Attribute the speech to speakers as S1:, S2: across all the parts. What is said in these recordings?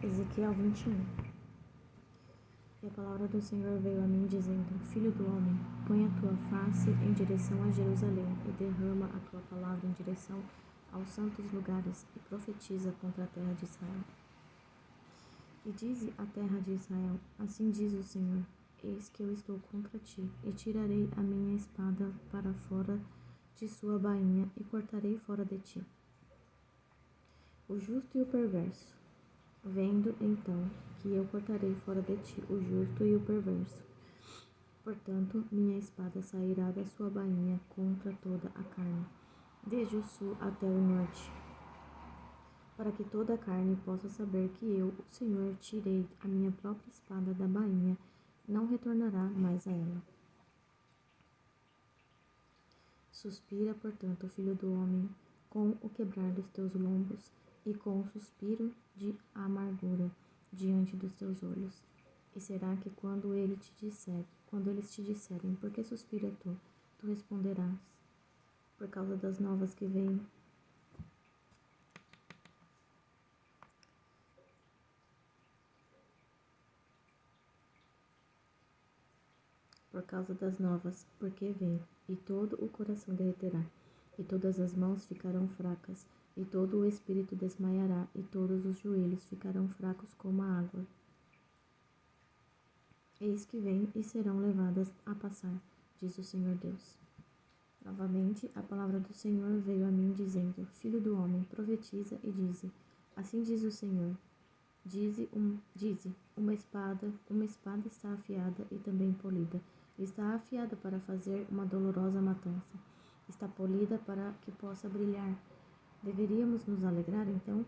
S1: Ezequiel 21. E a palavra do Senhor veio a mim, dizendo: Filho do homem, põe a tua face em direção a Jerusalém, e derrama a tua palavra em direção aos santos lugares, e profetiza contra a terra de Israel. E dize à terra de Israel: Assim diz o Senhor: Eis que eu estou contra ti, e tirarei a minha espada para fora de sua bainha, e cortarei fora de ti o justo e o perverso. Vendo então que eu cortarei fora de ti o justo e o perverso, portanto minha espada sairá da sua bainha contra toda a carne, desde o sul até o norte, para que toda a carne possa saber que eu, o Senhor, tirei a minha própria espada da bainha, não retornará mais a ela. Suspira, portanto, filho do homem, com o quebrar dos teus lombos e com o suspiro de amargura diante dos teus olhos. E será que quando eles te disserem, por que suspira tu? Tu responderás, por causa das novas que vêm. Por causa das novas, porque vem, e todo o coração derreterá, e todas as mãos ficarão fracas, e todo o espírito desmaiará, e todos os joelhos ficarão fracos como a água. Eis que vem e serão levadas a passar, diz o Senhor Deus. Novamente, a palavra do Senhor veio a mim, dizendo: Filho do homem, profetiza e dize: Assim diz o Senhor. Dize, uma espada está afiada e também polida. Está afiada para fazer uma dolorosa matança. Está polida para que possa brilhar. Deveríamos nos alegrar, então?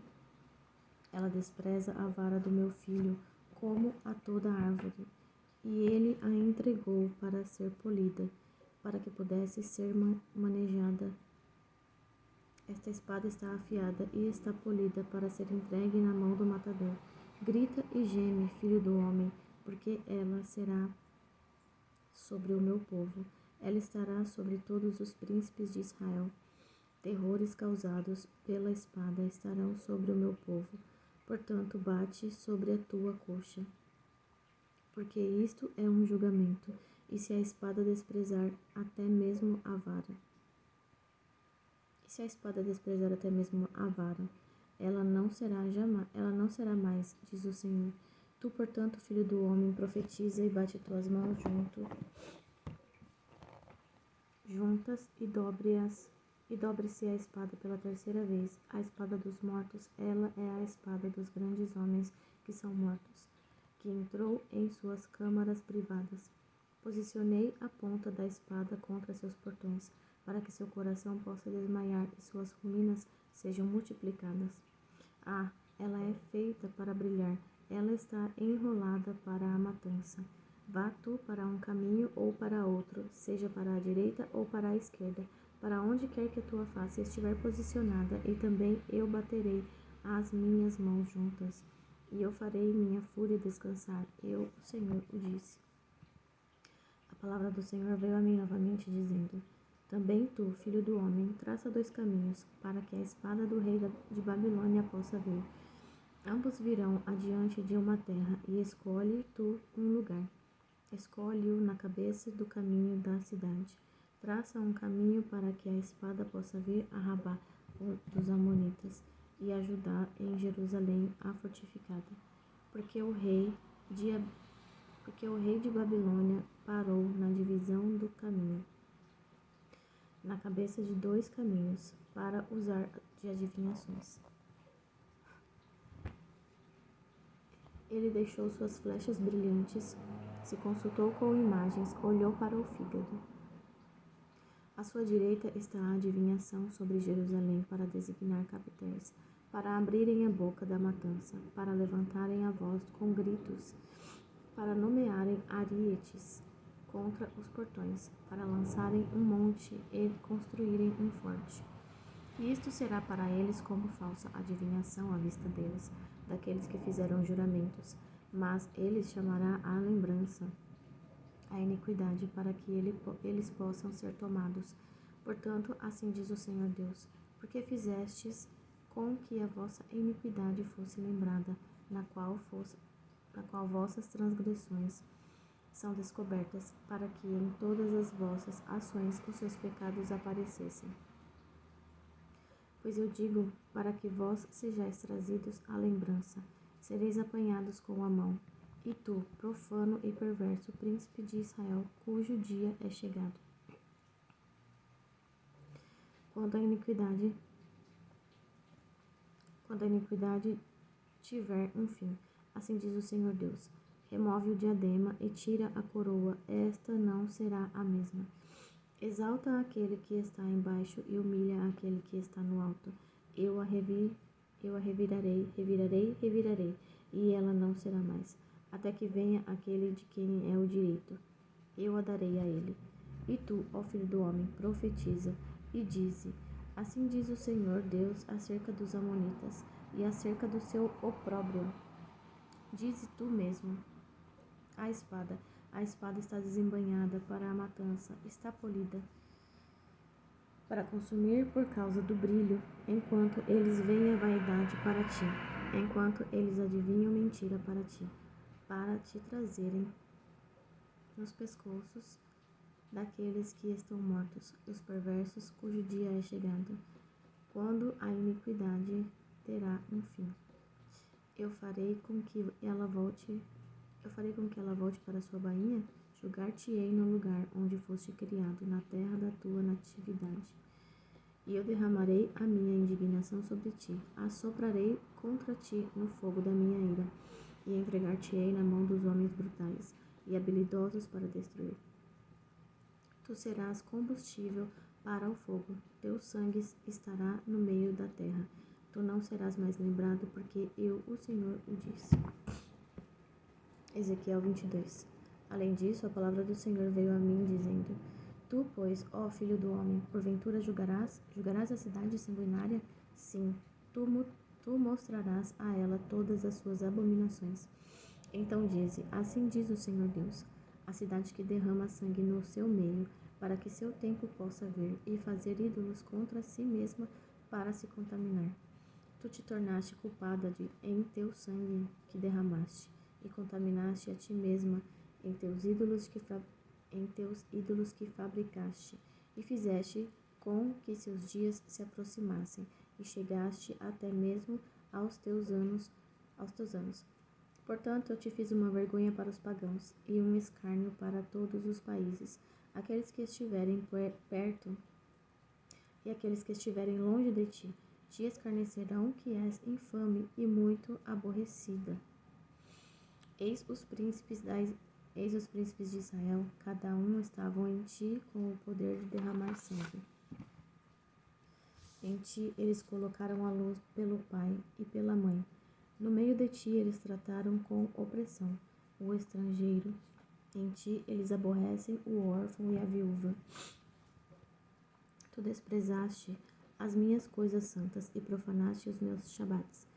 S1: Ela despreza a vara do meu filho, como a toda árvore, e ele a entregou para ser polida, para que pudesse ser manejada. Esta espada está afiada e está polida para ser entregue na mão do matador. Grita e geme, filho do homem, porque ela será sobre o meu povo. Ela estará sobre todos os príncipes de Israel. Terrores causados pela espada estarão sobre o meu povo. Portanto, bate sobre a tua coxa. Porque isto é um julgamento, e se a espada desprezar até mesmo a vara, ela não será mais, diz o Senhor. Tu, portanto, filho do homem, profetiza e bate tuas mãos juntas e dobre-se a espada pela terceira vez, a espada dos mortos. Ela é a espada dos grandes homens que são mortos, que entrou em suas câmaras privadas. Posicionei a ponta da espada contra seus portões, para que seu coração possa desmaiar e suas ruínas sejam multiplicadas. Ah, ela é feita para brilhar, ela está enrolada para a matança. Vá tu para um caminho ou para outro, seja para a direita ou para a esquerda, para onde quer que a tua face estiver posicionada, e também eu baterei as minhas mãos juntas, e eu farei minha fúria descansar. Eu, o Senhor, o disse. A palavra do Senhor veio a mim novamente, dizendo: Também tu, filho do homem, traça 2 caminhos, para que a espada do rei de Babilônia possa vir. Ambos virão adiante de uma terra, e escolhe tu um lugar. Escolhe-o na cabeça do caminho da cidade. Traça um caminho para que a espada possa vir a Rabá dos Amonitas e ajudar em Jerusalém a fortificada. Porque o rei de Babilônia parou na divisão do caminho, na cabeça de 2 caminhos, para usar de adivinhações. Ele deixou suas flechas brilhantes, se consultou com imagens, olhou para o fígado. À sua direita está a adivinhação sobre Jerusalém para designar capitães, para abrirem a boca da matança, para levantarem a voz com gritos, para nomearem arietes contra os portões, para lançarem um monte e construírem um forte. E isto será para eles como falsa adivinhação à vista deles, daqueles que fizeram juramentos, mas eles chamará à lembrança a iniquidade, para que eles possam ser tomados. Portanto, assim diz o Senhor Deus: porque fizestes com que a vossa iniquidade fosse lembrada, na qual vossas transgressões são descobertas, para que em todas as vossas ações os seus pecados aparecessem. Pois eu digo, para que vós sejais trazidos à lembrança, sereis apanhados com a mão. E tu, profano e perverso príncipe de Israel, cujo dia é chegado. Quando a iniquidade tiver um fim, assim diz o Senhor Deus, remove o diadema e tira a coroa, esta não será a mesma. Exalta aquele que está embaixo e humilha aquele que está no alto. Eu a revirarei, e ela não será mais, até que venha aquele de quem é o direito. Eu a darei a ele. E tu, ó filho do homem, profetiza, e dize, assim diz o Senhor Deus acerca dos amonitas, e acerca do seu opróbrio. Dize tu mesmo, a espada está desembainhada para a matança, está polida para consumir por causa do brilho, enquanto eles veem a vaidade para ti, enquanto eles adivinham mentira para te trazerem nos pescoços daqueles que estão mortos, dos perversos cujo dia é chegado, quando a iniquidade terá um fim. Eu farei com que ela volte para sua bainha, julgar-te-ei no lugar onde foste criado, na terra da tua natividade. E eu derramarei a minha indignação sobre ti, assoprarei contra ti no fogo da minha ira, e entregar-te-ei na mão dos homens brutais e habilidosos para destruir. Tu serás combustível para o fogo, teu sangue estará no meio da terra. Tu não serás mais lembrado, porque eu, o Senhor, o disse. Ezequiel 22. Além disso, a palavra do Senhor veio a mim, dizendo, Tu, pois, ó filho do homem, porventura julgarás a cidade sanguinária? Sim, tu mostrarás a ela todas as suas abominações. Então dize, assim diz o Senhor Deus, a cidade que derrama sangue no seu meio, para que seu tempo possa ver, e fazer ídolos contra si mesma para se contaminar. Tu te tornaste culpada em teu sangue que derramaste, e contaminaste a ti mesma em teus ídolos que fabricaste, e fizeste com que seus dias se aproximassem, e chegaste até mesmo aos teus anos. Portanto, eu te fiz uma vergonha para os pagãos, e um escárnio para todos os países, aqueles que estiverem perto e aqueles que estiverem longe de ti. Te escarnecerão que és infame e muito aborrecida. Eis os príncipes de Israel, cada um estavam em ti com o poder de derramar sangue. Em ti eles colocaram a luz pelo pai e pela mãe. No meio de ti eles trataram com opressão o estrangeiro. Em ti eles aborrecem o órfão e a viúva. Tu desprezaste as minhas coisas santas e profanaste os meus shabates.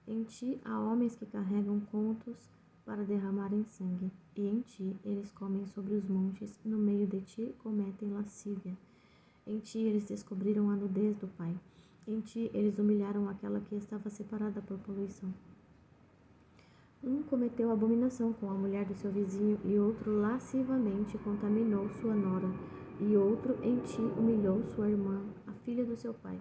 S1: Em ti há homens que carregam contos para derramarem sangue, e em ti eles comem sobre os montes, no meio de ti cometem lascívia. Em ti eles descobriram a nudez do pai, em ti eles humilharam aquela que estava separada por poluição. Um cometeu abominação com a mulher do seu vizinho, e outro lascivamente contaminou sua nora, e outro em ti humilhou sua irmã, a filha do seu pai.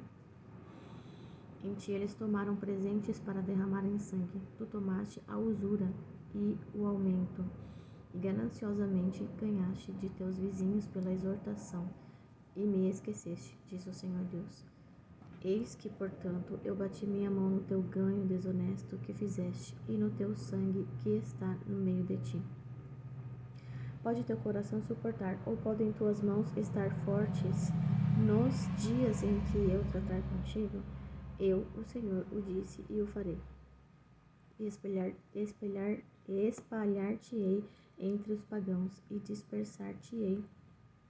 S1: Em ti eles tomaram presentes para derramarem sangue. Tu tomaste a usura e o aumento, e gananciosamente ganhaste de teus vizinhos pela exortação, e me esqueceste, diz o Senhor Deus. Eis que, portanto, eu bati minha mão no teu ganho desonesto que fizeste, e no teu sangue que está no meio de ti. Pode teu coração suportar, ou podem tuas mãos estar fortes nos dias em que eu tratar contigo? Eu, o Senhor, o disse e o farei. Espalhar-te-ei entre os pagãos, e dispersar-te-ei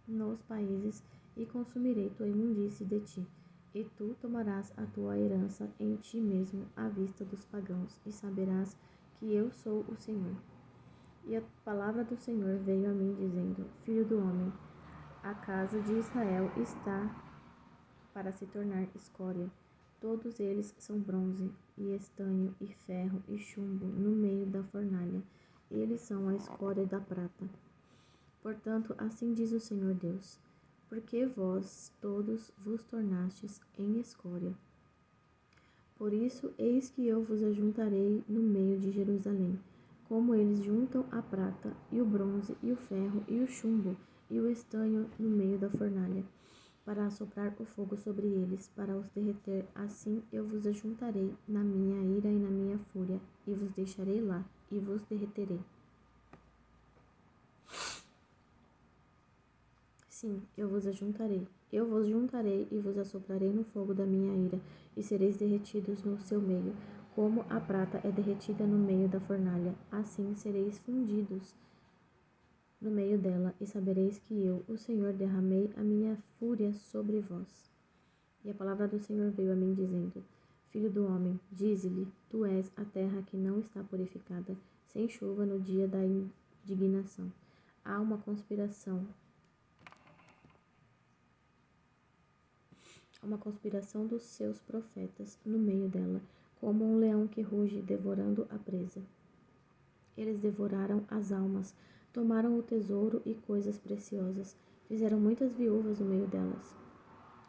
S1: nos países, e consumirei tua imundície de ti. E tu tomarás a tua herança em ti mesmo à vista dos pagãos, e saberás que eu sou o Senhor. E a palavra do Senhor veio a mim, dizendo, Filho do homem, a casa de Israel está para se tornar escória, Todos eles são bronze, e estanho, e ferro, e chumbo no meio da fornalha. Eles são a escória da prata. Portanto, assim diz o Senhor Deus: porque vós todos vos tornastes em escória. Por isso, eis que eu vos ajuntarei no meio de Jerusalém, como eles juntam a prata, e o bronze, e o ferro, e o chumbo, e o estanho no meio da fornalha, para assoprar o fogo sobre eles, para os derreter. Assim eu vos ajuntarei na minha ira e na minha fúria, e vos deixarei lá, e vos derreterei. Sim, eu vos ajuntarei. Eu vos juntarei e vos assoprarei no fogo da minha ira, e sereis derretidos no seu meio, como a prata é derretida no meio da fornalha. Assim sereis fundidos no meio dela, e sabereis que eu, o Senhor, derramei a minha fúria sobre vós. E a palavra do Senhor veio a mim, dizendo: Filho do homem, dize-lhe: Tu és a terra que não está purificada, sem chuva no dia da indignação. Há uma conspiração dos seus profetas no meio dela, como um leão que ruge, devorando a presa. Eles devoraram as almas, tomaram o tesouro e coisas preciosas, fizeram muitas viúvas no meio delas.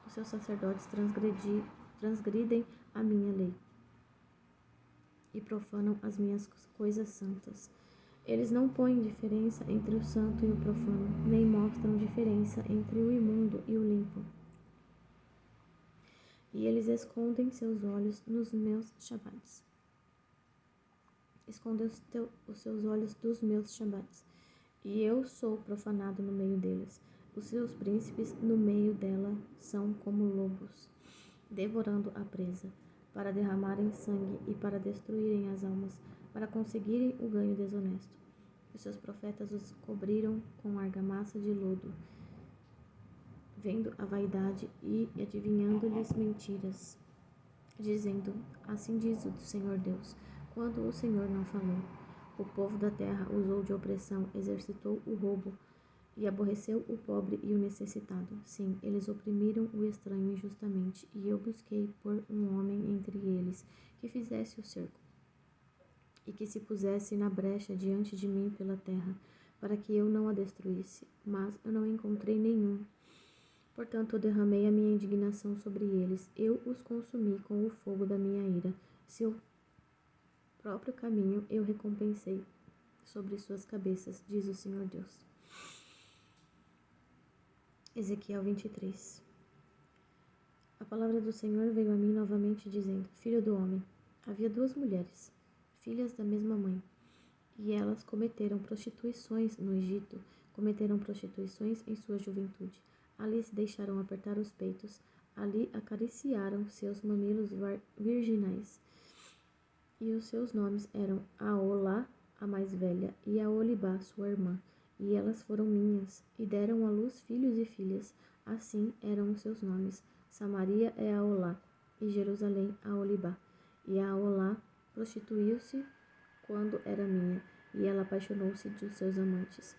S1: Os seus sacerdotes transgridem a minha lei e profanam as minhas coisas santas. Eles não põem diferença entre o santo e o profano, nem mostram diferença entre o imundo e o limpo. E eles escondem seus olhos nos meus shabates. Escondem os seus olhos dos meus shabates. E eu sou profanado no meio deles. Os seus príncipes no meio dela são como lobos, devorando a presa, para derramarem sangue e para destruírem as almas, para conseguirem o ganho desonesto. Os seus profetas os cobriram com argamassa de lodo, vendo a vaidade e adivinhando-lhes mentiras, dizendo: assim diz o Senhor Deus, quando o Senhor não falou. O povo da terra usou de opressão, exercitou o roubo e aborreceu o pobre e o necessitado. Sim, eles oprimiram o estranho injustamente, e eu busquei por um homem entre eles que fizesse o cerco e que se pusesse na brecha diante de mim pela terra, para que eu não a destruísse, mas eu não encontrei nenhum. Portanto, eu derramei a minha indignação sobre eles, eu os consumi com o fogo da minha ira. Seu próprio caminho eu recompensei sobre suas cabeças, diz o Senhor Deus. Ezequiel 23. A palavra do Senhor veio a mim novamente, dizendo: Filho do homem, havia 2 mulheres, filhas da mesma mãe, e elas cometeram prostituições no Egito, cometeram prostituições em sua juventude. Ali se deixaram apertar os peitos, ali acariciaram seus mamilos virginais. E os seus nomes eram Aolá, a mais velha, e Aolibá, sua irmã. E elas foram minhas, e deram à luz filhos e filhas. Assim eram os seus nomes. Samaria é Aolá, e Jerusalém Aolibá. E Aolá prostituiu-se quando era minha, e ela apaixonou-se dos seus amantes,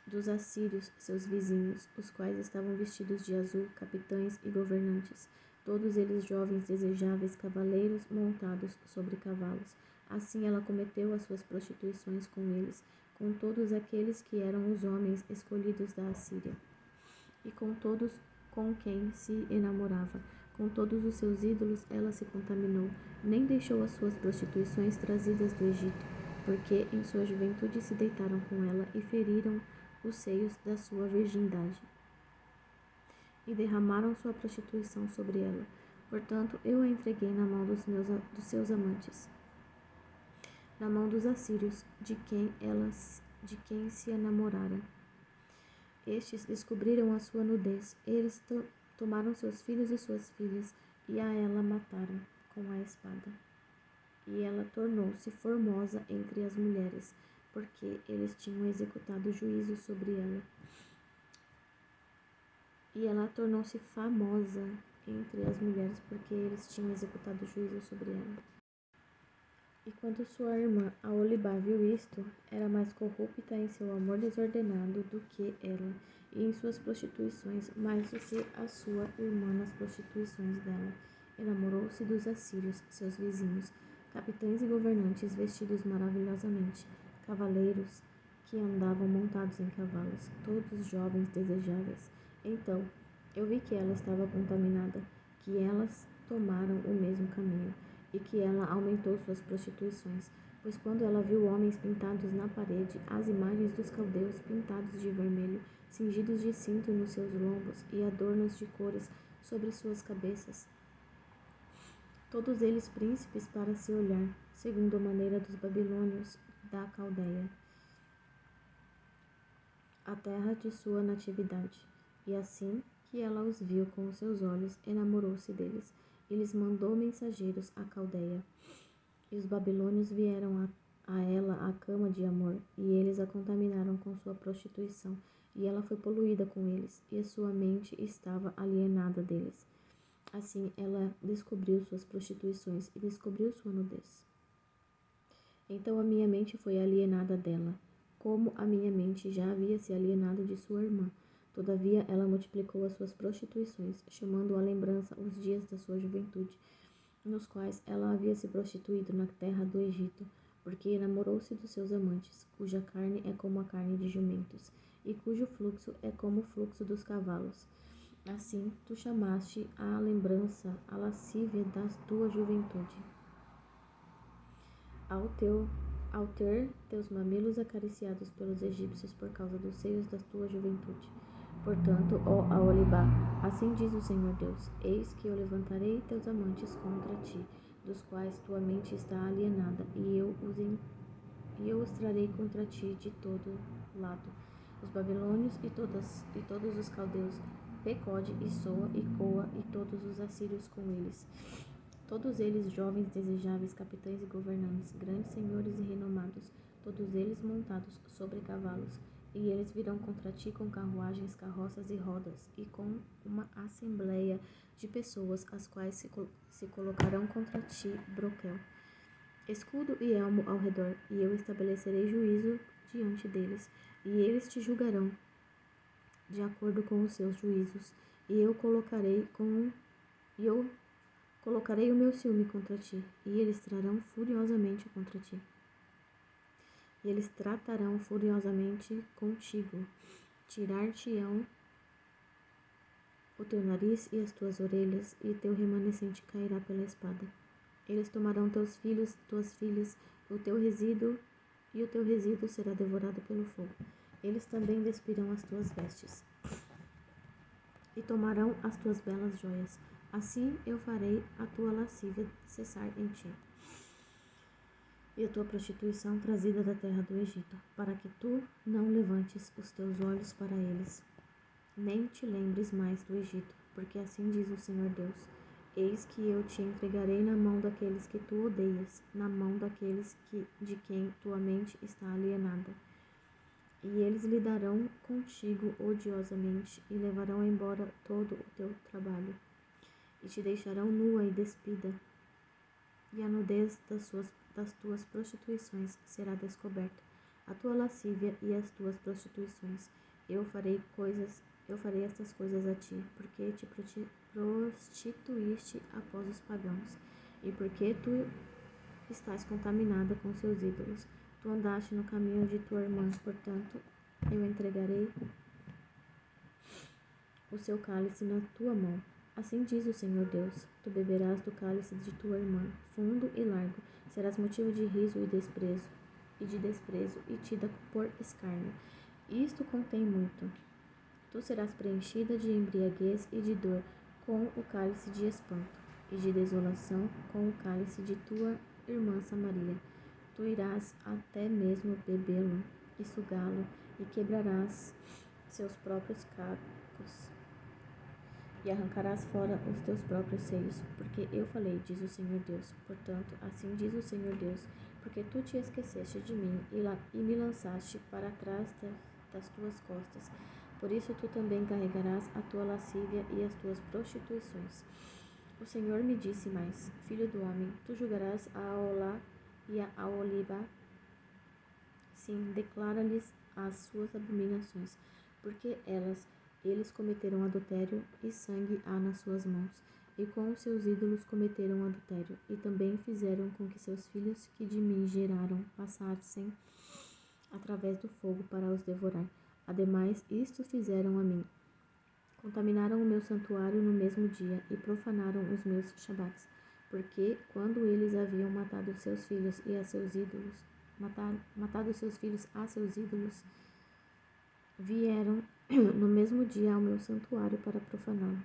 S1: dos assírios, seus vizinhos, os quais estavam vestidos de azul, capitães e governantes, todos eles jovens desejáveis, cavaleiros montados sobre cavalos. Assim ela cometeu as suas prostituições com eles, com todos aqueles que eram os homens escolhidos da Assíria, e com todos com quem se enamorava. Com todos os seus ídolos ela se contaminou, nem deixou as suas prostituições trazidas do Egito, porque em sua juventude se deitaram com ela e feriram os seios da sua virgindade, e derramaram sua prostituição sobre ela. Portanto, eu a entreguei na mão dos seus amantes, na mão dos assírios, de quem se enamorara. Estes descobriram a sua nudez. Eles tomaram seus filhos e suas filhas, e a ela mataram com a espada. E ela tornou-se formosa entre as mulheres, porque eles tinham executado juízo sobre ela. E ela tornou-se famosa entre as mulheres, porque eles tinham executado juízo sobre ela. E quando sua irmã Aolibá viu isto, era mais corrupta em seu amor desordenado do que ela, e em suas prostituições mais do que a sua irmã nas prostituições dela. enamorou-se dos assírios, seus vizinhos, capitães e governantes vestidos maravilhosamente, cavaleiros que andavam montados em cavalos, todos jovens desejáveis. Então eu vi que ela estava contaminada, que elas tomaram o mesmo caminho, e que ela aumentou suas prostituições, pois quando ela viu homens pintados na parede, as imagens dos caldeus pintados de vermelho, cingidos de cinto nos seus lombos e adornos de cores sobre suas cabeças, todos eles príncipes para se olhar, segundo a maneira dos babilônios da Caldeia, a terra de sua natividade. E assim que ela os viu com os seus olhos, enamorou-se deles, e lhes mandou mensageiros à Caldeia. E os babilônios vieram a ela à cama de amor, e eles a contaminaram com sua prostituição, e ela foi poluída com eles, e a sua mente estava alienada deles. Assim ela descobriu suas prostituições e descobriu sua nudez. Então a minha mente foi alienada dela, como a minha mente já havia se alienado de sua irmã. Todavia ela multiplicou as suas prostituições, chamando à lembrança os dias da sua juventude, nos quais ela havia se prostituído na terra do Egito, porque enamorou-se dos seus amantes, cuja carne é como a carne de jumentos, e cujo fluxo é como o fluxo dos cavalos. Assim tu chamaste à lembrança a lascívia da tua juventude. Ao ter teus mamilos acariciados pelos egípcios por causa dos seios da tua juventude. Portanto, ó Aholibá, assim diz o Senhor Deus, eis que eu levantarei teus amantes contra ti, dos quais tua mente está alienada, e eu os trarei contra ti de todo lado, os babilônios e todos os caldeus, Pecode e Soa e Coa e todos os assírios com eles. Todos eles jovens desejáveis, capitães e governantes, grandes senhores e renomados, todos eles montados sobre cavalos. E eles virão contra ti com carruagens, carroças e rodas, e com uma assembleia de pessoas, as quais se colocarão contra ti, broquel, escudo e elmo ao redor, e eu estabelecerei juízo diante deles, e eles te julgarão de acordo com os seus juízos, e eu colocarei o meu ciúme contra ti, e eles trarão furiosamente contra ti. E eles tratarão furiosamente contigo, tirar-te-ão o teu nariz e as tuas orelhas, e teu remanescente cairá pela espada. Eles tomarão teus filhos, tuas filhas, o teu resíduo será devorado pelo fogo. Eles também despirão as tuas vestes, e tomarão as tuas belas joias. Assim eu farei a tua lascívia cessar em ti, e a tua prostituição trazida da terra do Egito, para que tu não levantes os teus olhos para eles, nem te lembres mais do Egito, porque assim diz o Senhor Deus, eis que eu te entregarei na mão daqueles que tu odeias, na mão daqueles de quem tua mente está alienada. E eles lidarão contigo odiosamente, e levarão embora todo o teu trabalho, e te deixarão nua e despida, e a nudez das tuas prostituições será descoberta, a tua lascívia e as tuas prostituições. Eu farei estas coisas a ti, porque te prostituíste após os pagãos, e porque tu estás contaminada com seus ídolos. Tu andaste no caminho de tua irmã, portanto, eu entregarei o seu cálice na tua mão. Assim diz o Senhor Deus, tu beberás do cálice de tua irmã, fundo e largo, serás motivo de riso e de desprezo, e tida por escárnio. Isto contém muito. Tu serás preenchida de embriaguez e de dor, com o cálice de espanto, e de desolação, com o cálice de tua irmã Samaria. Tu irás até mesmo bebê-lo e sugá-lo, e quebrarás seus próprios cacos, e arrancarás fora os teus próprios seios, porque eu falei, diz o Senhor Deus. Portanto, assim diz o Senhor Deus, porque tu te esqueceste de mim e me lançaste para trás das tuas costas. Por isso tu também carregarás a tua lascívia e as tuas prostituições. O Senhor me disse mais, filho do homem, tu julgarás a Aholá e a Aholibá. Sim, declara-lhes as suas abominações, porque eles cometeram adultério e sangue há nas suas mãos. e com os seus ídolos cometeram adultério, e também fizeram com que seus filhos que de mim geraram passassem através do fogo para os devorar. Ademais, isto fizeram a mim. Contaminaram o meu santuário no mesmo dia e profanaram os meus shabacs, porque quando eles haviam matado seus filhos e a seus ídolos, matado seus filhos a seus ídolos, vieram no mesmo dia ao meu santuário para profaná-lo.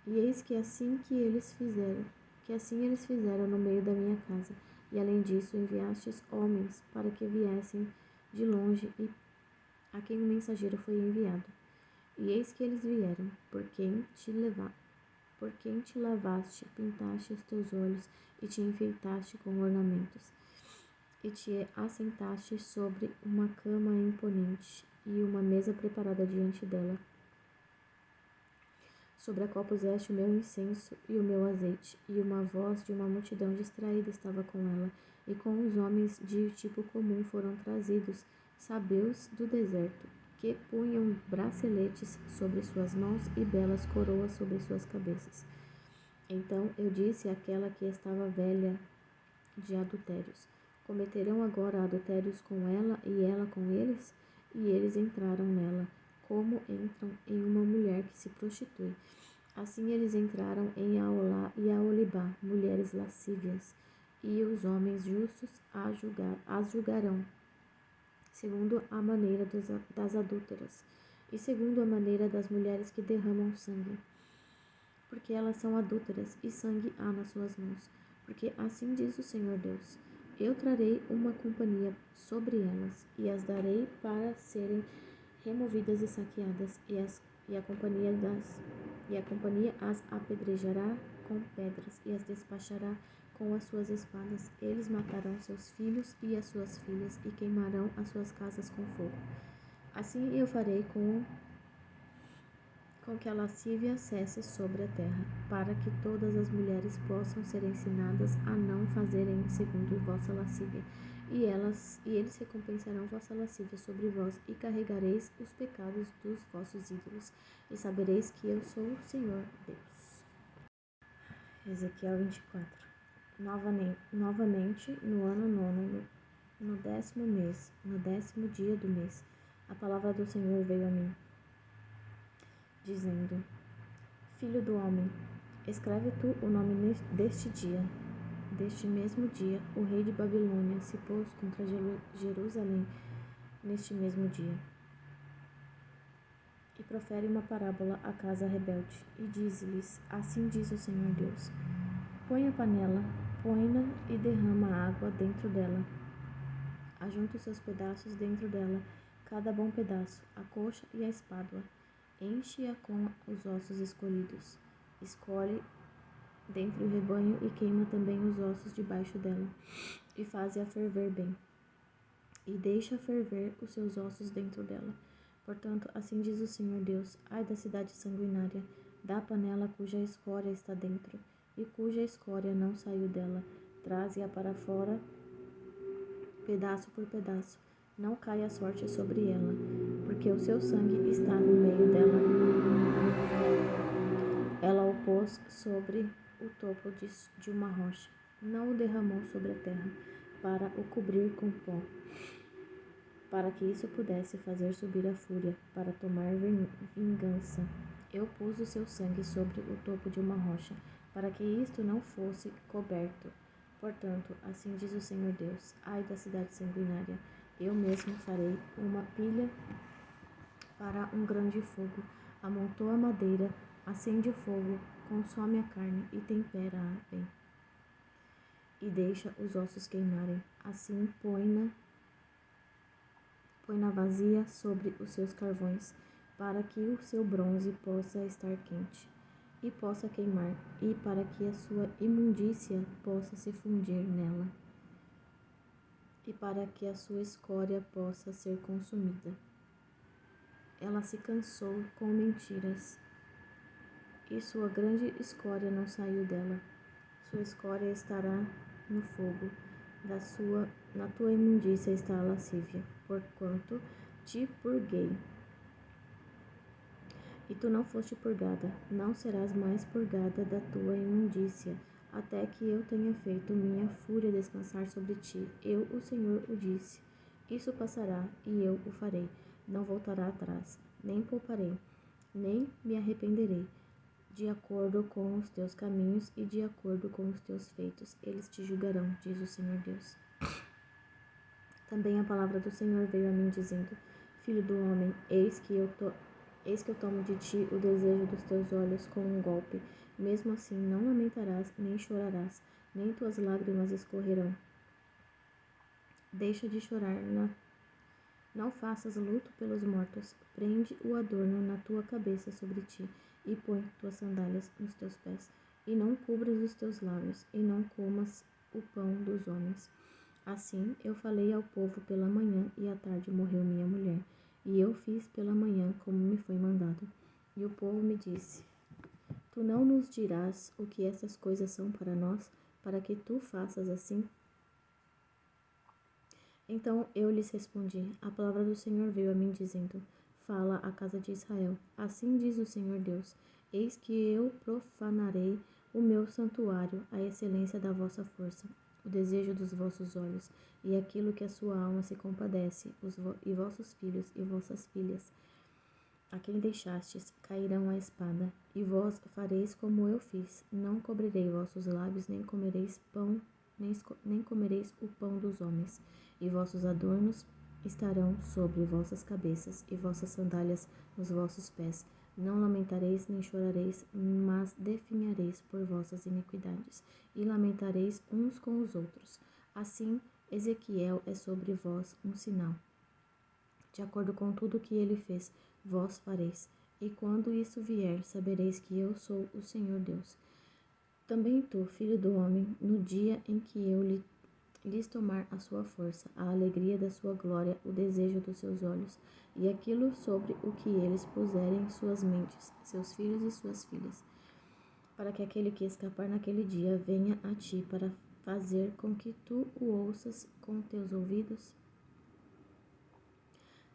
S1: E eis que assim eles fizeram no meio da minha casa. E além disso, enviastes homens para que viessem de longe e a quem o mensageiro foi enviado. E eis que eles vieram, por quem te lavaste, pintaste os teus olhos e te enfeitaste com ornamentos, e te assentaste sobre uma cama imponente e uma mesa preparada diante dela, sobre a qual puseste o meu incenso e o meu azeite, e uma voz de uma multidão distraída estava com ela, e com os homens de tipo comum foram trazidos sabeus do deserto, que punham braceletes sobre suas mãos e belas coroas sobre suas cabeças. Então eu disse àquela que estava velha de adultérios: cometerão agora adultérios com ela e ela com eles? E eles entraram nela, como entram em uma mulher que se prostitui. Assim eles entraram em Aolá e Aolibá, mulheres lascívias, e os homens justos as julgarão, segundo a maneira das adúlteras, e segundo a maneira das mulheres que derramam sangue, porque elas são adúlteras, e sangue há nas suas mãos. Porque assim diz o Senhor Deus: eu trarei uma companhia sobre elas, e as darei para serem removidas e saqueadas, e a companhia as apedrejará com pedras, e as despachará com as suas espadas. Eles matarão seus filhos e as suas filhas, e queimarão as suas casas com fogo. Assim eu farei com que a lascívia cesse sobre a terra, para que todas as mulheres possam ser ensinadas a não fazerem segundo vossa lascívia, e eles recompensarão vossa lascívia sobre vós, e carregareis os pecados dos vossos ídolos, e sabereis que eu sou o Senhor Deus. Ezequiel 24. Novamente, no ano nono, no 10º mês, no 10º dia do mês, a palavra do Senhor veio a mim, dizendo: Filho do homem, escreve tu o nome deste dia. Deste mesmo dia, o rei de Babilônia se pôs contra Jerusalém neste mesmo dia. E profere uma parábola à casa rebelde, e diz-lhes: assim diz o Senhor Deus: põe a panela, põe-na e derrama a água dentro dela. Ajunta os seus pedaços dentro dela, cada bom pedaço, a coxa e a espádua. Enche-a com os ossos escolhidos. Escolhe dentre o rebanho e queima também os ossos debaixo dela, e faze-a ferver bem. E deixa ferver os seus ossos dentro dela. Portanto, assim diz o Senhor Deus: ai da cidade sanguinária, da panela cuja escória está dentro, e cuja escória não saiu dela. Traze-a para fora, pedaço por pedaço. Não caia a sorte sobre ela, porque o seu sangue está no meio dela. Ela o pôs sobre o topo de uma rocha. Não o derramou sobre a terra, para o cobrir com pó, para que isso pudesse fazer subir a fúria, para tomar vingança. Eu pus o seu sangue sobre o topo de uma rocha, para que isto não fosse coberto. Portanto, assim diz o Senhor Deus: ai da cidade sanguinária, eu mesmo farei uma pilha para um grande fogo, amontoa madeira, acende o fogo, consome a carne e tempera-a bem, e deixa os ossos queimarem. Assim põe-na vazia sobre os seus carvões, para que o seu bronze possa estar quente e possa queimar, e para que a sua imundícia possa se fundir nela, e para que a sua escória possa ser consumida. Ela se cansou com mentiras, e sua grande escória não saiu dela. Sua escória estará no fogo, na tua imundícia está a lascívia, porquanto te purguei. E tu não foste purgada, não serás mais purgada da tua imundícia, até que eu tenha feito minha fúria descansar sobre ti. Eu, o Senhor, o disse. Isso passará, e eu o farei. Não voltará atrás, nem pouparei, nem me arrependerei. De acordo com os teus caminhos e de acordo com os teus feitos, eles te julgarão, diz o Senhor Deus. Também a palavra do Senhor veio a mim, dizendo: Filho do homem, eis que eu tomo de ti o desejo dos teus olhos com um golpe. Mesmo assim não lamentarás, nem chorarás, nem tuas lágrimas escorrerão. Deixa de chorar, não faças luto pelos mortos. Prende o adorno na tua cabeça sobre ti, e põe tuas sandálias nos teus pés. E não cubras os teus lábios, e não comas o pão dos homens. Assim eu falei ao povo pela manhã, e à tarde morreu minha mulher. E eu fiz pela manhã como me foi mandado. E o povo me disse: Tu não nos dirás o que essas coisas são para nós, para que tu faças assim? Então eu lhes respondi: A palavra do Senhor veio a mim dizendo: Fala à casa de Israel. Assim diz o Senhor Deus: Eis que eu profanarei o meu santuário, a excelência da vossa força, o desejo dos vossos olhos, e aquilo que a sua alma se compadece, e vossos filhos e vossas filhas, a quem deixastes, cairão a espada, e vós fareis como eu fiz. Não cobrirei vossos lábios, nem comereis pão, nem comereis o pão dos homens, e vossos adornos estarão sobre vossas cabeças, e vossas sandálias nos vossos pés. Não lamentareis nem chorareis, mas definhareis por vossas iniquidades, e lamentareis uns com os outros. Assim, Ezequiel é sobre vós um sinal. De acordo com tudo que ele fez, vós fareis. E quando isso vier, sabereis que eu sou o Senhor Deus. Também tu, filho do homem, no dia em que eu lhes tomar a sua força, a alegria da sua glória, o desejo dos seus olhos, e aquilo sobre o que eles puserem em suas mentes, seus filhos e suas filhas, para que aquele que escapar naquele dia venha a ti para fazer com que tu o ouças com teus ouvidos.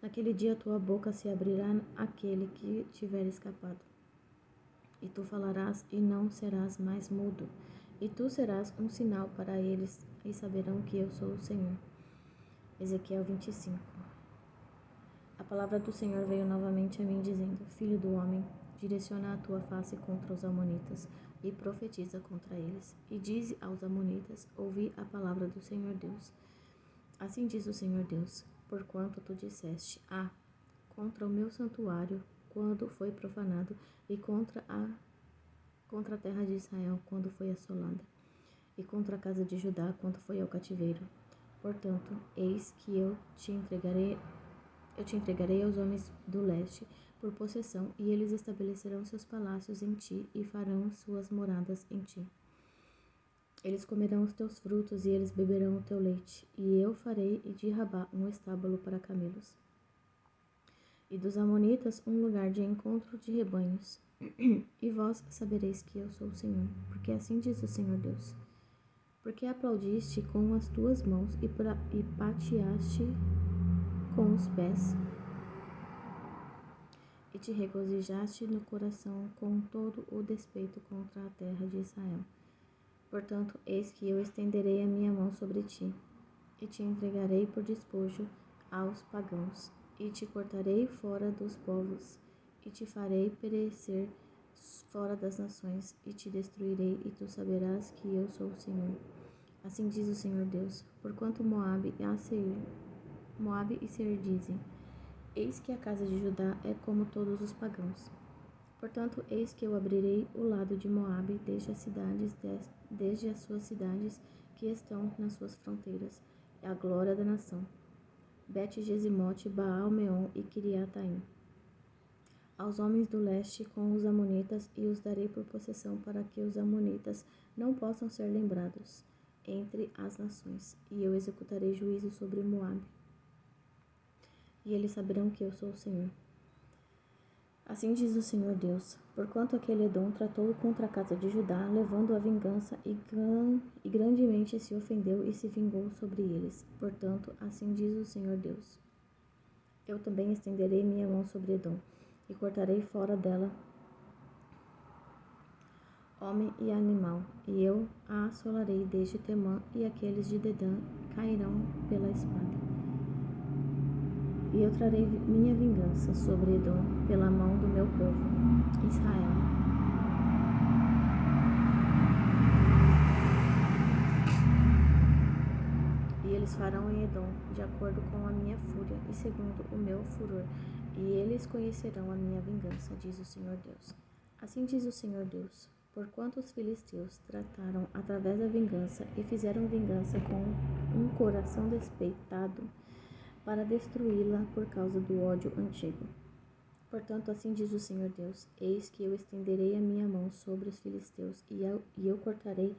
S1: Naquele dia tua boca se abrirá àquele que tiver escapado. E tu falarás e não serás mais mudo. E tu serás um sinal para eles e saberão que eu sou o Senhor. Ezequiel 25. A palavra do Senhor veio novamente a mim dizendo: Filho do homem, direciona a tua face contra os amonitas e profetiza contra eles. E dize aos amonitas: Ouvi a palavra do Senhor Deus. Assim diz o Senhor Deus: Porquanto tu disseste: contra o meu santuário, quando foi profanado, e contra a terra de Israel, quando foi assolada, e contra a casa de Judá, quando foi ao cativeiro. Portanto, eis que eu te entregarei aos homens do leste por possessão, e eles estabelecerão seus palácios em ti, e farão suas moradas em ti. Eles comerão os teus frutos, e eles beberão o teu leite, e eu farei de Rabá um estábulo para camelos, e dos amonitas um lugar de encontro de rebanhos. E vós sabereis que eu sou o Senhor, porque assim diz o Senhor Deus. Porque aplaudiste com as tuas mãos e pateaste com os pés, e te regozijaste no coração com todo o despeito contra a terra de Israel. Portanto, eis que eu estenderei a minha mão sobre ti, e te entregarei por despojo aos pagãos, e te cortarei fora dos povos, e te farei perecer fora das nações, e te destruirei, e tu saberás que eu sou o Senhor. Assim diz o Senhor Deus: porquanto Moabe e Seir dizem: Eis que a casa de Judá é como todos os pagãos. Portanto, eis que eu abrirei o lado de Moabe desde as suas cidades que estão nas suas fronteiras, é a glória da nação. Bet-Gesimote, Baal-Meon e Kiriataim. Aos homens do leste com os amonitas, e os darei por possessão, para que os amonitas não possam ser lembrados entre as nações, e eu executarei juízo sobre Moabe. E eles saberão que eu sou o Senhor. Assim diz o Senhor Deus: porquanto aquele Edom tratou contra a casa de Judá, levando a vingança, e grandemente se ofendeu e se vingou sobre eles. Portanto, assim diz o Senhor Deus: eu também estenderei minha mão sobre Edom, e cortarei fora dela homem e animal, e eu a assolarei desde Temã, e aqueles de Dedã cairão pela espada. E eu trarei minha vingança sobre Edom pela mão do meu povo, Israel. E eles farão em Edom de acordo com a minha fúria e segundo o meu furor, e eles conhecerão a minha vingança, diz o Senhor Deus. Assim diz o Senhor Deus: porquanto os filisteus trataram através da vingança e fizeram vingança com um coração despeitado, para destruí-la por causa do ódio antigo. Portanto, assim diz o Senhor Deus: eis que eu estenderei a minha mão sobre os filisteus, e eu cortarei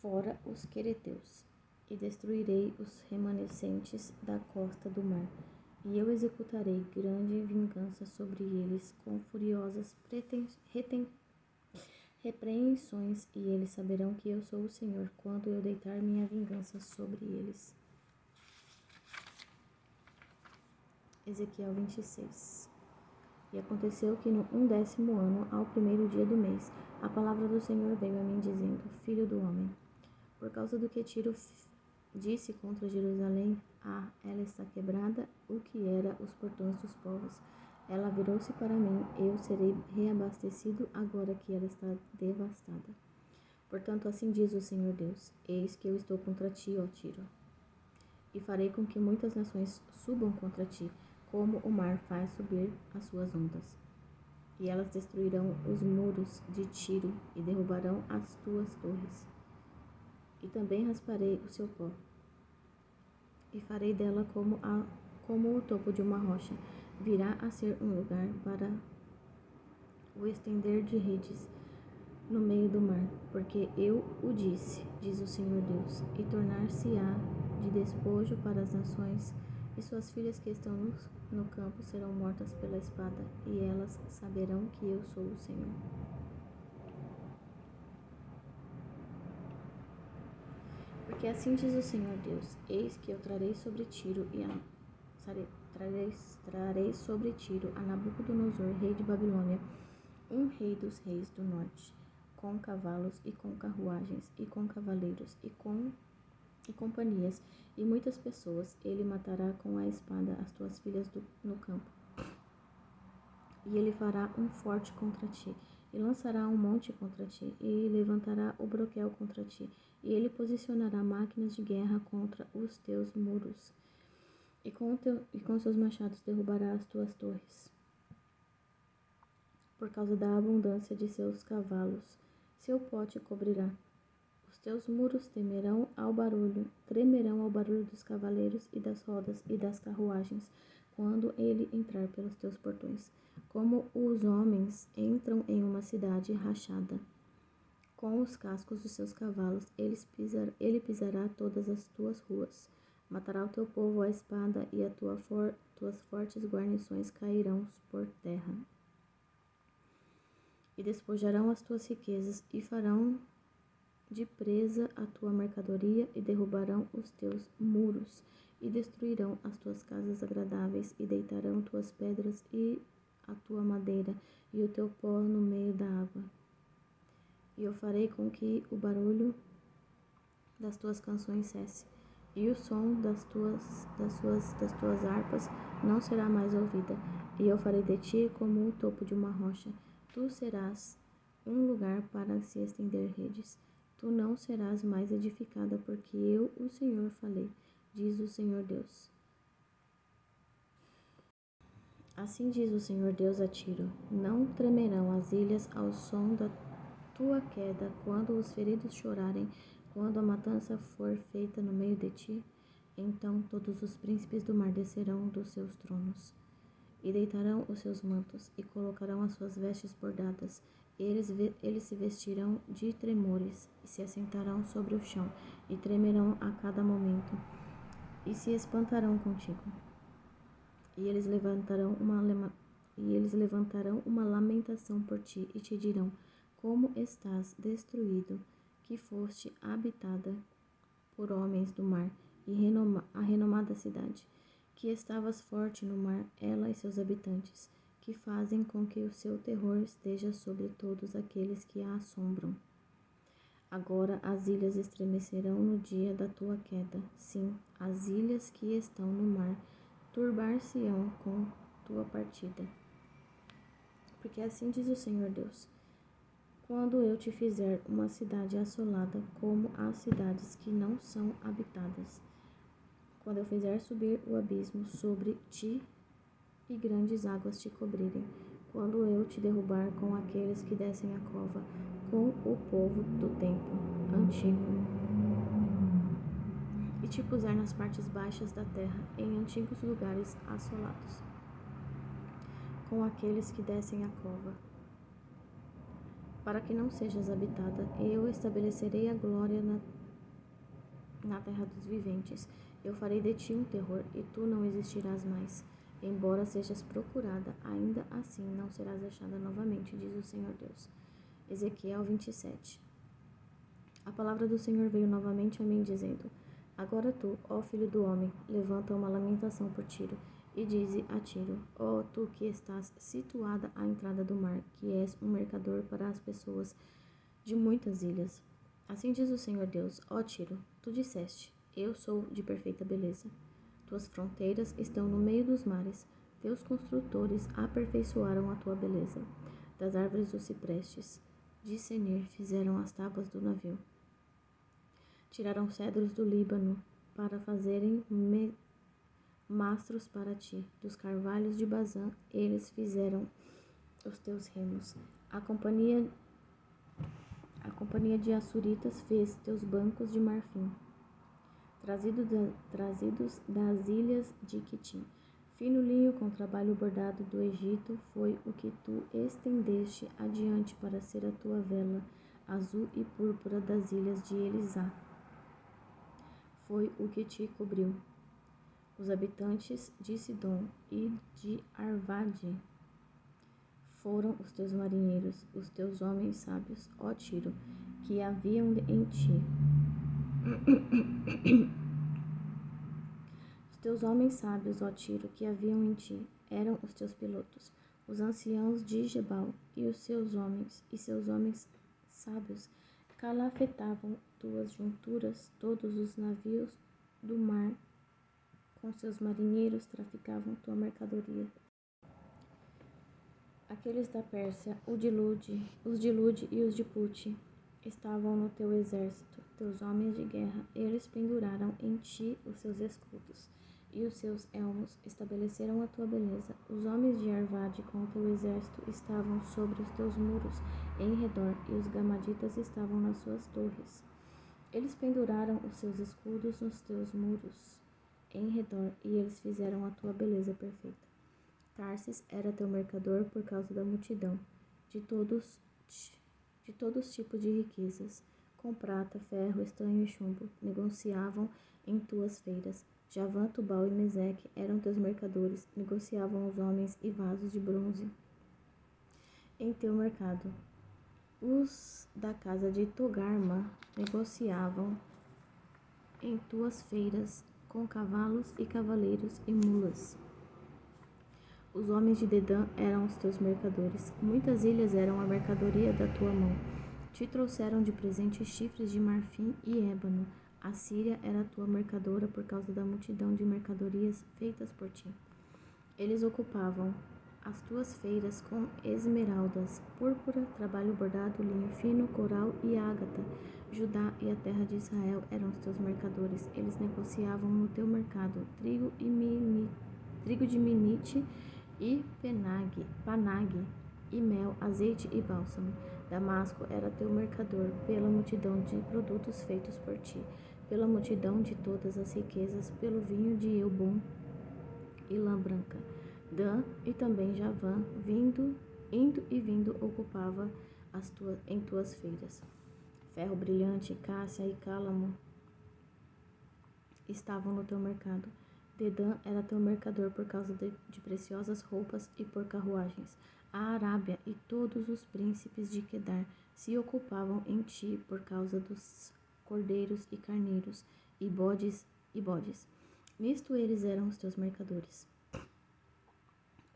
S1: fora os quereteus, e destruirei os remanescentes da costa do mar. E eu executarei grande vingança sobre eles com furiosas repreensões, e eles saberão que eu sou o Senhor, quando eu deitar minha vingança sobre eles. Ezequiel 26. E aconteceu que no 11º ano, ao 1º dia do mês, a palavra do Senhor veio a mim, dizendo: filho do homem, por causa do que Tiro disse contra Jerusalém, ela está quebrada, o que era os portões dos povos. Ela virou-se para mim, eu serei reabastecido agora que ela está devastada. Portanto, assim diz o Senhor Deus: eis que eu estou contra ti, ó Tiro, e farei com que muitas nações subam contra ti, como o mar faz subir as suas ondas. E elas destruirão os muros de Tiro e derrubarão as tuas torres. E também rasparei o seu pó, e farei dela como o topo de uma rocha. Virá a ser um lugar para o estender de redes no meio do mar, porque eu o disse, diz o Senhor Deus, e tornar-se-á de despojo para as nações, e suas filhas que estão no campo serão mortas pela espada, e elas saberão que eu sou o Senhor. Porque assim diz o Senhor Deus: eis que eu trarei sobre Tiro a Nabucodonosor, rei de Babilônia, um rei dos reis do norte, com cavalos e com carruagens e com cavaleiros e companhias e muitas pessoas. Ele matará com a espada as tuas filhas no campo. E ele fará um forte contra ti, e lançará um monte contra ti, e levantará o broquel contra ti, e ele posicionará máquinas de guerra contra os teus muros, e com seus machados derrubará as tuas torres. Por causa da abundância de seus cavalos, seu pó te cobrirá. Os teus muros tremerão ao barulho dos cavaleiros e das rodas e das carruagens, quando ele entrar pelos teus portões. Como os homens entram em uma cidade rachada, com os cascos dos seus cavalos, ele pisará todas as tuas ruas. Matará o teu povo à espada, e tuas fortes guarnições cairão por terra. E despojarão as tuas riquezas, e farão de presa a tua mercadoria, e derrubarão os teus muros, e destruirão as tuas casas agradáveis, e deitarão tuas pedras e a tua madeira, e o teu pó no meio da água. E eu farei com que o barulho das tuas canções cesse, e o som das tuas harpas não será mais ouvida. E eu farei de ti como o topo de uma rocha. Tu serás um lugar para se estender redes. Tu não serás mais edificada, porque eu, o Senhor, falei, diz o Senhor Deus. Assim diz o Senhor Deus a Tiro: não tremerão as ilhas ao som da tua queda, quando os feridos chorarem, quando a matança for feita no meio de ti. Então todos os príncipes do mar descerão dos seus tronos, e deitarão os seus mantos, e colocarão as suas vestes bordadas. Eles se vestirão de tremores, e se assentarão sobre o chão, e tremerão a cada momento, e se espantarão contigo. E eles levantarão uma lamentação por ti, e te dirão: como estás destruído, que foste habitada por homens do mar, e a renomada cidade, que estavas forte no mar, ela e seus habitantes, que fazem com que o seu terror esteja sobre todos aqueles que a assombram. Agora as ilhas estremecerão no dia da tua queda. Sim, as ilhas que estão no mar turbar-se-ão com tua partida. Porque assim diz o Senhor Deus: quando eu te fizer uma cidade assolada como as cidades que não são habitadas, quando eu fizer subir o abismo sobre ti e grandes águas te cobrirem, quando eu te derrubar com aqueles que descem a cova, com o povo do tempo antigo, e te puser nas partes baixas da terra, em antigos lugares assolados, com aqueles que descem a cova, para que não sejas habitada, eu estabelecerei a glória na terra dos viventes. Eu farei de ti um terror, e tu não existirás mais. Embora sejas procurada, ainda assim não serás achada novamente, diz o Senhor Deus. Ezequiel 27. A palavra do Senhor veio novamente a mim, dizendo: agora tu, ó filho do homem, levanta uma lamentação por Tiro, e dize a Tiro: ó tu que estás situada à entrada do mar, que és um mercador para as pessoas de muitas ilhas. Assim diz o Senhor Deus: ó Tiro, tu disseste: eu sou de perfeita beleza. Tuas fronteiras estão no meio dos mares, teus construtores aperfeiçoaram a tua beleza. Das árvores dos ciprestes de Senir fizeram as tábuas do navio. Tiraram cedros do Líbano para fazerem mastros para ti. Dos carvalhos de Bazã eles fizeram os teus remos. A companhia de Assuritas fez teus bancos de marfim, trazidos das ilhas de Quitim. Fino linho com trabalho bordado do Egito foi o que tu estendeste adiante para ser a tua vela, azul e púrpura das ilhas de Elisá. Foi o que te cobriu. Os habitantes de Sidom e de Arvade foram os teus marinheiros, os teus homens sábios, ó Tiro, que haviam em ti. Os teus homens sábios, ó Tiro, que haviam em ti, eram os teus pilotos, os anciãos de Gebal e seus homens sábios calafetavam tuas junturas, todos os navios do mar com seus marinheiros traficavam tua mercadoria. Aqueles da Pérsia, os de Lude e os de Pute, estavam no teu exército, teus homens de guerra, eles penduraram em ti os seus escudos, e os seus elmos estabeleceram a tua beleza. Os homens de Arvade com o teu exército estavam sobre os teus muros em redor, e os gamaditas estavam nas suas torres. Eles penduraram os seus escudos nos teus muros em redor, e eles fizeram a tua beleza perfeita. Tarsis era teu mercador por causa da multidão, de todos tipos de riquezas, com prata, ferro, estanho e chumbo, negociavam em tuas feiras. Javã, Tubal e Meseque eram teus mercadores, negociavam os homens e vasos de bronze em teu mercado. Os da casa de Togarma negociavam em tuas feiras com cavalos e cavaleiros e mulas. Os homens de Dedã eram os teus mercadores. Muitas ilhas eram a mercadoria da tua mão. Te trouxeram de presente chifres de marfim e ébano. A Síria era a tua mercadora por causa da multidão de mercadorias feitas por ti. Eles ocupavam as tuas feiras com esmeraldas, púrpura, trabalho bordado, linho fino, coral e ágata. Judá e a terra de Israel eram os teus mercadores. Eles negociavam no teu mercado trigo de Minite e Panag, e mel, azeite e bálsamo. Damasco era teu mercador pela multidão de produtos feitos por ti, pela multidão de todas as riquezas, pelo vinho de Elbom e lã branca. Dan e também Javã, indo e vindo, ocupava em tuas feiras. Ferro brilhante, cássia e cálamo estavam no teu mercado. Dedã era teu mercador por causa de preciosas roupas e por carruagens. A Arábia e todos os príncipes de Quedar se ocupavam em ti por causa dos cordeiros e carneiros e bodes. Nisto eles eram os teus mercadores.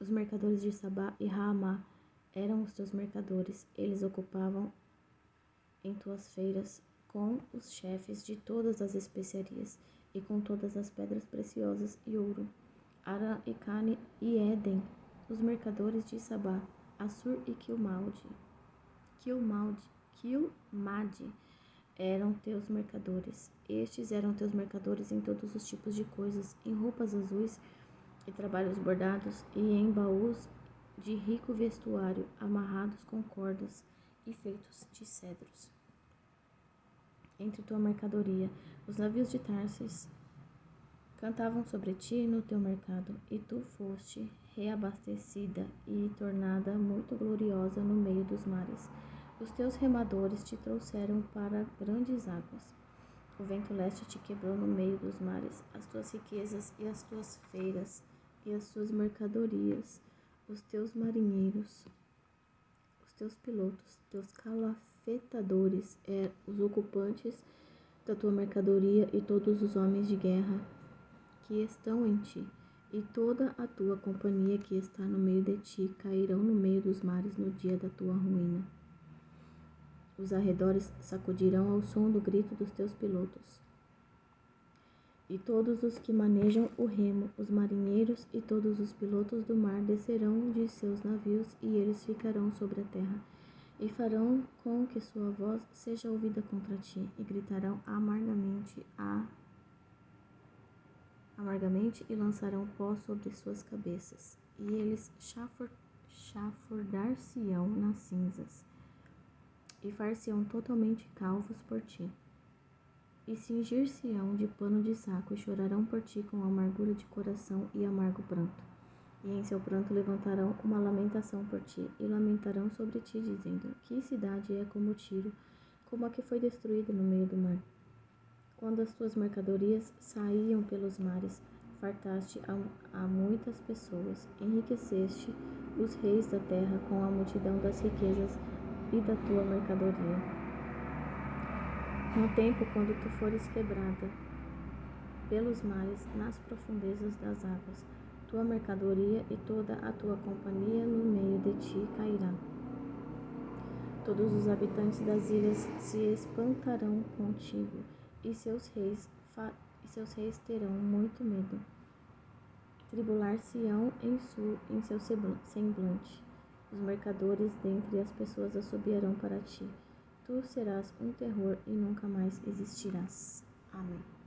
S1: Os mercadores de Sabá e Raamá eram os teus mercadores. Eles ocupavam em tuas feiras com os chefes de todas as especiarias e com todas as pedras preciosas e ouro. Arã e Cane e Éden, os mercadores de Sabá, Assur e Quilmade eram teus mercadores. Estes eram teus mercadores em todos os tipos de coisas, em roupas azuis e trabalhos bordados, e em baús de rico vestuário, amarrados com cordas e feitos de cedros. Entre tua mercadoria, os navios de Tarsis cantavam sobre ti no teu mercado, e tu foste reabastecida e tornada muito gloriosa no meio dos mares. Os teus remadores te trouxeram para grandes águas. O vento leste te quebrou no meio dos mares, as tuas riquezas e as tuas feiras e as tuas mercadorias, os teus marinheiros, os teus pilotos, teus calafetadores, os ocupantes da tua mercadoria e todos os homens de guerra que estão em ti, e toda a tua companhia que está no meio de ti cairão no meio dos mares no dia da tua ruína. Os arredores sacudirão ao som do grito dos teus pilotos. E todos os que manejam o remo, os marinheiros e todos os pilotos do mar descerão de seus navios, e eles ficarão sobre a terra, e farão com que sua voz seja ouvida contra ti, e gritarão amargamente e lançarão pó sobre suas cabeças, e eles chafurdar-se-ão nas cinzas, e far-se-ão totalmente calvos por ti, e cingir-se-ão de pano de saco, e chorarão por ti com amargura de coração e amargo pranto, e em seu pranto levantarão uma lamentação por ti, e lamentarão sobre ti, dizendo: que cidade é como Tiro, como a que foi destruída no meio do mar. Quando as tuas mercadorias saíam pelos mares, fartaste a muitas pessoas, enriqueceste os reis da terra com a multidão das riquezas e da tua mercadoria. No tempo quando tu fores quebrada pelos mares, nas profundezas das águas, tua mercadoria e toda a tua companhia no meio de ti cairá. Todos os habitantes das ilhas se espantarão contigo, e seus reis terão muito medo. Tribular-se-ão em seu semblante. Os mercadores dentre as pessoas assobiarão para ti. Tu serás um terror e nunca mais existirás. Amém.